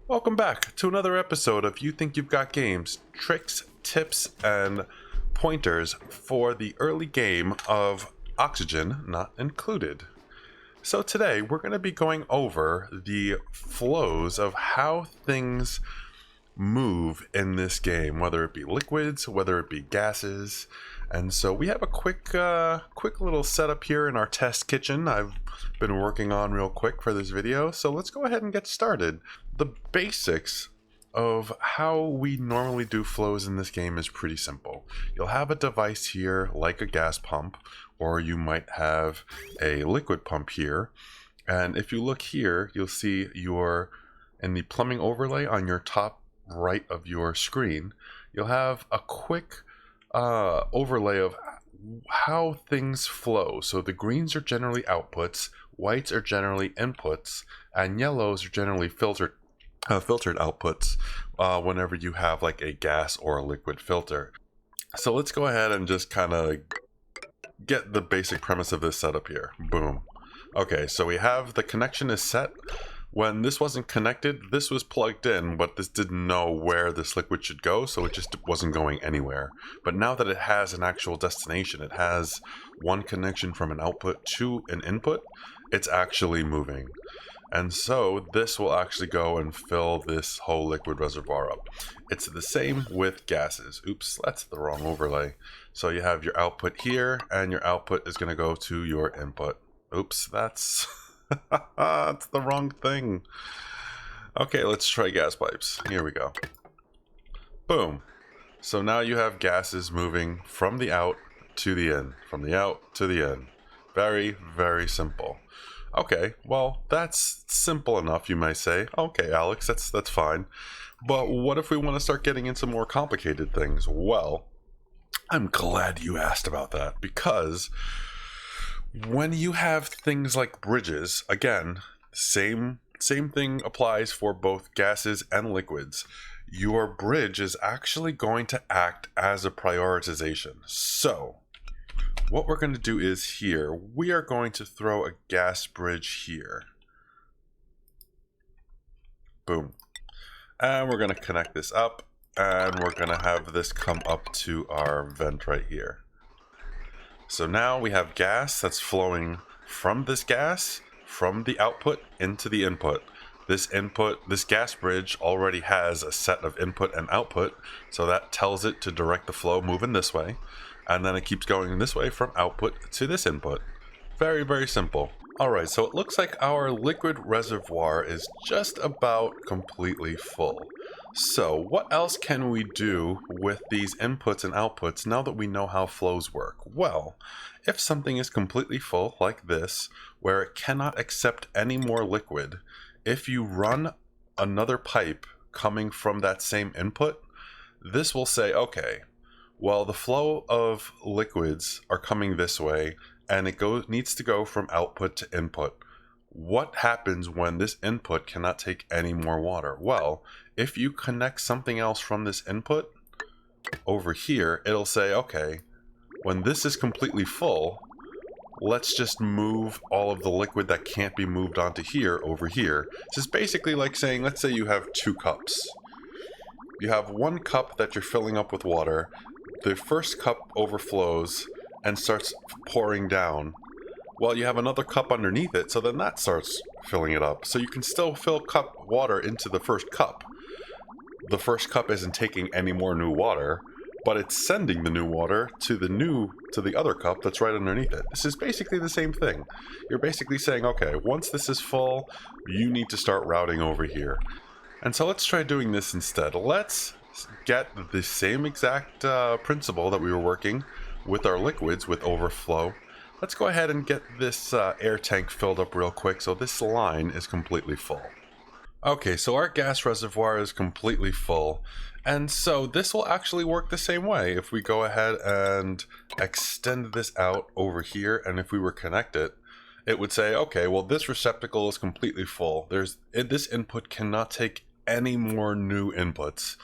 Welcome back to another episode of You Think You've Got Games, tricks, tips, and pointers for the early game of Oxygen Not Included. So today we're going to be going over the flows of how things move in this game, whether it be liquids, whether it be gases. And so we have a quick little setup here in our test kitchen I've been working on real quick for this video. So let's go ahead and get started. The basics of how we normally do flows in this game is pretty simple. You'll have a device here like a gas pump, or you might have a liquid pump here. And if you look here, you'll see in the plumbing overlay on your top right of your screen, you'll have a quick overlay of how things flow. So the greens are generally outputs, whites are generally inputs, and yellows are generally filtered outputs whenever you have like a gas or a liquid filter. So let's go ahead and just kind of get the basic premise of this setup here. Boom. Okay, so we have the connection is set. When this wasn't connected, this was plugged in, but this didn't know where this liquid should go, so it just wasn't going anywhere. But now that it has an actual destination, it has one connection from an output to an input, it's actually moving. And so this will actually go and fill this whole liquid reservoir up. It's the same with gases. Oops, that's the wrong overlay. So you have your output here, and your output is going to go to your input. Oops, that's... that's the wrong thing. Okay, let's try gas pipes. Here we go. Boom. So now you have gases moving from the out to the in, from the out to the in. Very, very simple. Okay, well, that's simple enough, you may say. Okay, Alex, that's fine. But what if we want to start getting into more complicated things? Well, I'm glad you asked about that, because when you have things like bridges, again, same thing applies for both gases and liquids. Your bridge is actually going to act as a prioritization. So what we're going to do is here, we are going to throw a gas bridge here. Boom. And we're going to connect this up, and we're going to have this come up to our vent right here. So now we have gas that's flowing from this gas, from the output into the input. This gas bridge already has a set of input and output, so that tells it to direct the flow moving this way. And then it keeps going this way from output to this input. Very, very simple. Alright, so it looks like our liquid reservoir is just about completely full. So what else can we do with these inputs and outputs now that we know how flows work? Well, if something is completely full like this, where it cannot accept any more liquid, if you run another pipe coming from that same input, this will say, okay, well, the flow of liquids are coming this way, and it needs to go from output to input. What happens when this input cannot take any more water? Well, if you connect something else from this input over here, it'll say, okay, when this is completely full, let's just move all of the liquid that can't be moved onto here over here. This is basically like saying, let's say you have 2 cups. You have 1 cup that you're filling up with water. The first cup overflows and starts pouring down. Well, you have another cup underneath it, so then that starts filling it up. So you can still fill water into the first cup. The first cup isn't taking any more new water, but it's sending the new water to the other cup that's right underneath it. This is basically the same thing. You're basically saying, okay, once this is full, you need to start routing over here. And so let's try doing this instead. Let's get the same exact principle that we were working with our liquids with overflow. Let's go ahead and get this air tank filled up real quick so this line is completely full. Okay, so our gas reservoir is completely full, and so this will actually work the same way. If we go ahead and extend this out over here, and if we were connect it, it would say, okay, well, this receptacle is completely full. This input cannot take any more new inputs.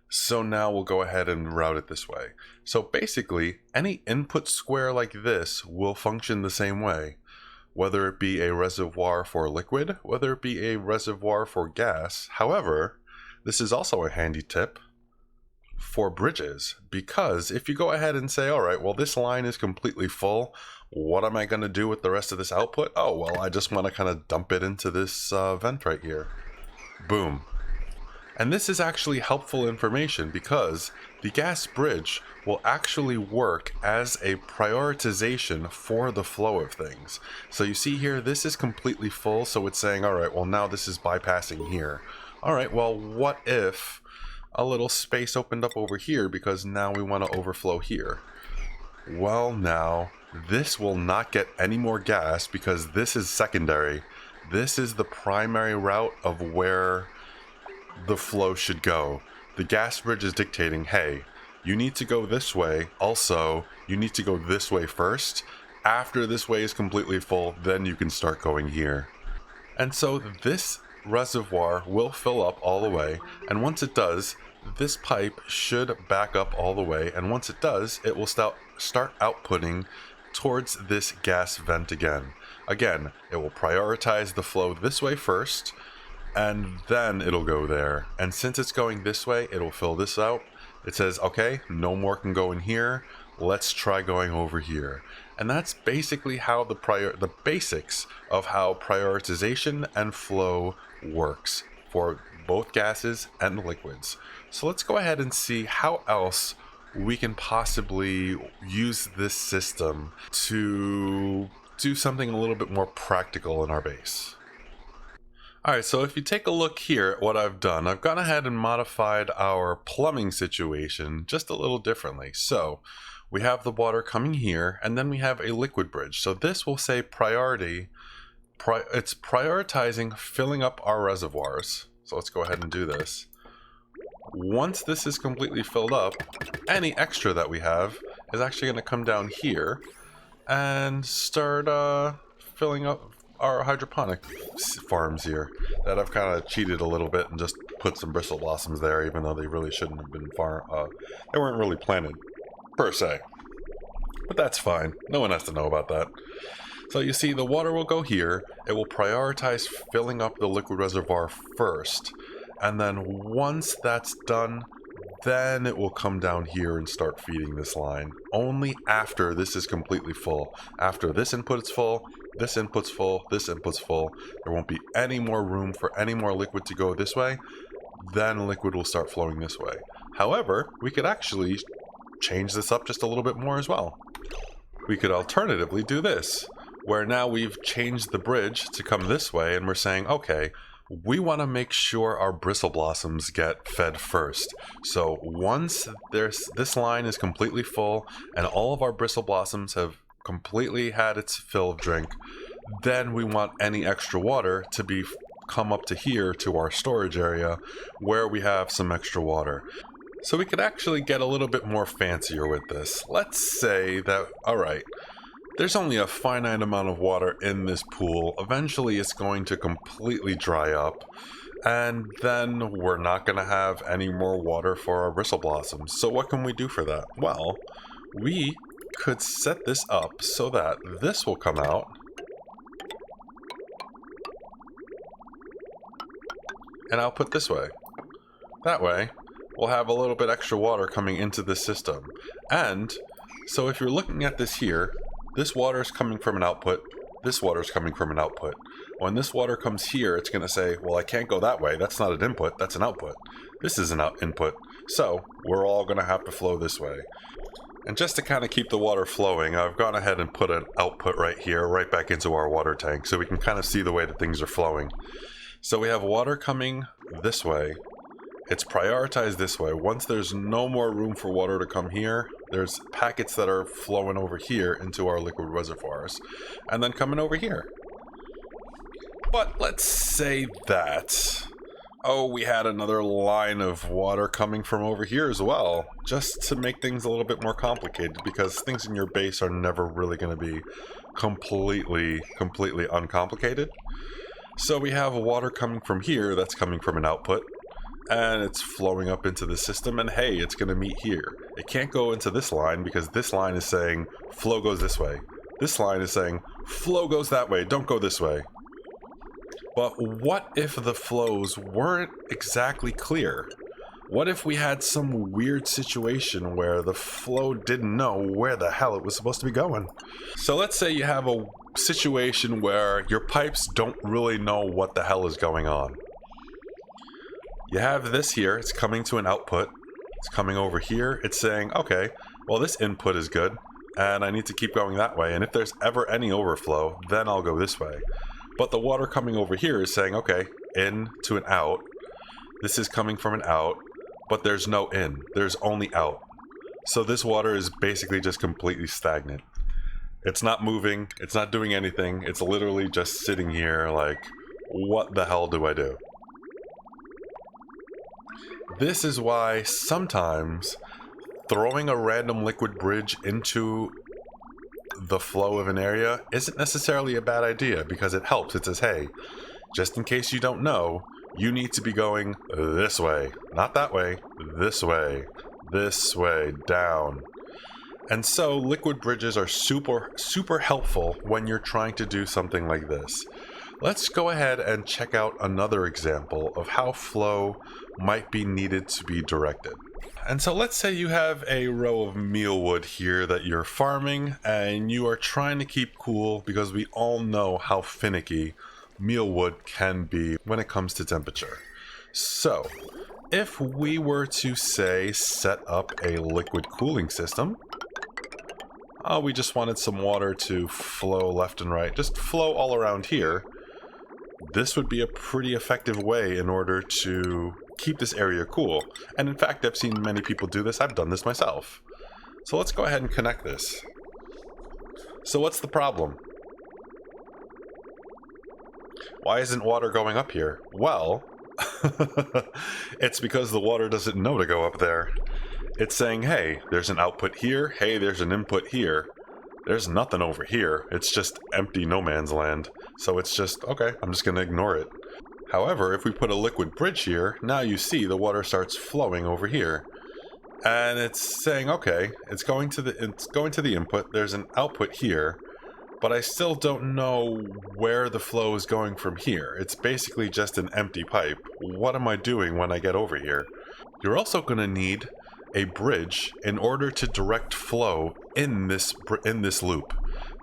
So now we'll go ahead and route it this way. So basically, any input square like this will function the same way. whether it be a reservoir for liquid, whether it be a reservoir for gas. However, this is also a handy tip for bridges, because if you go ahead and say, all right, well, this line is completely full, what am I going to do with the rest of this output? Oh, well, I just want to kind of dump it into this vent right here. Boom. And this is actually helpful information because the gas bridge will actually work as a prioritization for the flow of things. So you see here, this is completely full, so it's saying, all right, well, now this is bypassing here. All right, well, what if a little space opened up over here because now we want to overflow here? Well, now this will not get any more gas because this is secondary. This is the primary route of where the flow should go. The gas bridge is dictating, hey, you need to go this way. Also, you need to go this way first. After this way is completely full, then you can start going here. And so this reservoir will fill up all the way, and once it does, this pipe should back up all the way, and once it does, it will start outputting towards this gas vent again. Again, it will prioritize the flow this way first, and then it'll go there. And since it's going this way, it'll fill this out. It says, okay, no more can go in here. Let's try going over here. And that's basically how the basics of how prioritization and flow works for both gases and liquids. So let's go ahead and see how else we can possibly use this system to do something a little bit more practical in our base. Alright, so if you take a look here at what I've done, I've gone ahead and modified our plumbing situation just a little differently. So we have the water coming here, and then we have a liquid bridge. So this will say priority. It's prioritizing filling up our reservoirs. So let's go ahead and do this. Once this is completely filled up, any extra that we have is actually going to come down here and start filling up our hydroponic farms here that I've kind of cheated a little bit and just put some bristle blossoms there, even though they really shouldn't have been they weren't really planted per se, but that's fine. No one has to know about that. So you see, the water will go here. It will prioritize filling up the liquid reservoir first, and then once that's done, then it will come down here and start feeding this line. Only after this is completely full. After this input is full, this input's full, this input's full, there won't be any more room for any more liquid to go this way, then liquid will start flowing this way. However, we could actually change this up just a little bit more as well. We could alternatively do this, where now we've changed the bridge to come this way, and we're saying, okay, we want to make sure our bristle blossoms get fed first. So once this line is completely full and all of our bristle blossoms have completely had its fill of drink, then we want any extra water to come up to here to our storage area where we have some extra water. So we could actually get a little bit more fancier with this. Let's say that, all right, there's only a finite amount of water in this pool. Eventually it's going to completely dry up, and then we're not going to have any more water for our bristle blossoms. So what can we do for that? Well, we could set this up so that this will come out and output this way. That way, we'll have a little bit extra water coming into the system. And so if you're looking at this here, this water is coming from an output, this water is coming from an output. When this water comes here, it's going to say, well, I can't go that way. That's not an input, that's an output. This is an input. So we're all going to have to flow this way. And just to kind of keep the water flowing, I've gone ahead and put an output right here, right back into our water tank, so we can kind of see the way that things are flowing. So we have water coming this way. It's prioritized this way. Once there's no more room for water to come here, there's packets that are flowing over here into our liquid reservoirs, and then coming over here. But let's say that, oh, we had another line of water coming from over here as well, just to make things a little bit more complicated, because things in your base are never really going to be completely uncomplicated. So we have water coming from here that's coming from an output, and it's flowing up into the system, and hey, it's going to meet here. It can't go into this line because this line is saying flow goes this way. This line is saying, flow goes that way, don't go this way. But what if the flows weren't exactly clear? What if we had some weird situation where the flow didn't know where the hell it was supposed to be going? So let's say you have a situation where your pipes don't really know what the hell is going on. You have this here, it's coming to an output. It's coming over here, it's saying, okay, well this input is good, and I need to keep going that way, and if there's ever any overflow, then I'll go this way. But the water coming over here is saying, okay, in to an out. This is coming from an out, but there's no in, there's only out. So this water is basically just completely stagnant. It's not moving, it's not doing anything, it's literally just sitting here like, what the hell do I do? This is why sometimes throwing a random liquid bridge into the flow of an area isn't necessarily a bad idea, because it helps. It says, hey, just in case you don't know, you need to be going this way, not that way, this way, down. And so liquid bridges are super helpful when you're trying to do something like this. Let's go ahead and check out another example of how flow might be needed to be directed. And so let's say you have a row of mealwood here that you're farming, and you are trying to keep cool because we all know how finicky mealwood can be when it comes to temperature. So if we were to say set up a liquid cooling system, we just wanted some water to flow left and right, just flow all around here. This would be a pretty effective way in order to keep this area cool. And in fact, I've seen many people do this. I've done this myself. So let's go ahead and connect this. So what's the problem? Why isn't water going up here? Well, it's because the water doesn't know to go up there. It's saying, hey, there's an output here. Hey, there's an input here. There's nothing over here. It's just empty no man's land. So it's just, okay, I'm just going to ignore it. However, if we put a liquid bridge here, now you see the water starts flowing over here. And it's saying, okay, it's going to the input. There's an output here, but I still don't know where the flow is going from here. It's basically just an empty pipe. What am I doing when I get over here? You're also going to need a bridge in order to direct flow in this loop,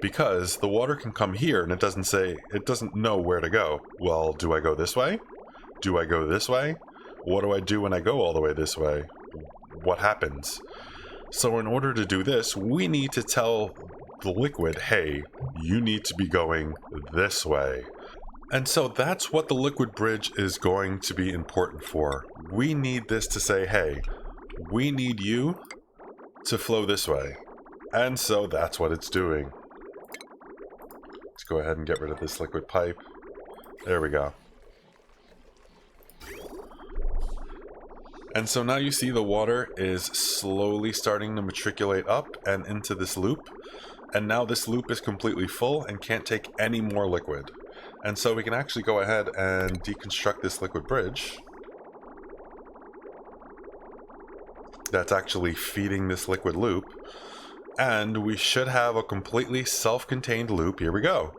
because the water can come here and it doesn't know where to go. Well, do I go this way? Do I go this way? What do I do when I go all the way this way? What happens? So in order to do this, we need to tell the liquid, hey, you need to be going this way. And so that's what the liquid bridge is going to be important for. We need this to say, hey, we need you to flow this way. And so that's what it's doing. Let's go ahead and get rid of this liquid pipe. There we go. And so now you see the water is slowly starting to matriculate up and into this loop. And now this loop is completely full and can't take any more liquid. And so we can actually go ahead and deconstruct this liquid bridge. That's actually feeding this liquid loop, and we should have a completely self-contained loop. Here we go.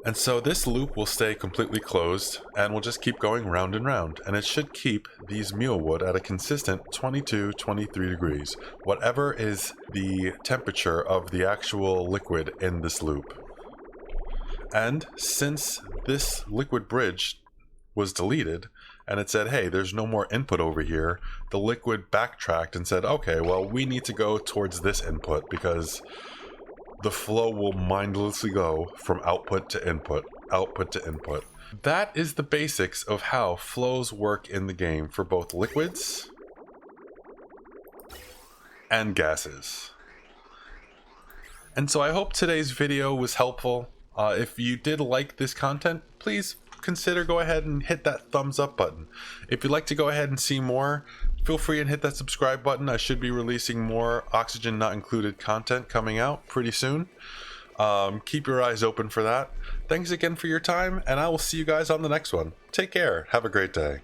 And so this loop will stay completely closed, and we'll just keep going round and round, and it should keep these mealwood at a consistent 22-23 degrees, whatever is the temperature of the actual liquid in this loop. And since this liquid bridge was deleted, and it said, hey, there's no more input over here, the liquid backtracked and said, okay, well, we need to go towards this input because the flow will mindlessly go from output to input, output to input. That is the basics of how flows work in the game for both liquids and gases. And so I hope today's video was helpful. If you did like this content, please consider go ahead and hit that thumbs up button. If you'd like to go ahead and see more, feel free and hit that subscribe button. I should be releasing more Oxygen Not Included content coming out pretty soon. Keep your eyes open for that. Thanks again for your time, and I will see you guys on the next one. Take care. Have a great day.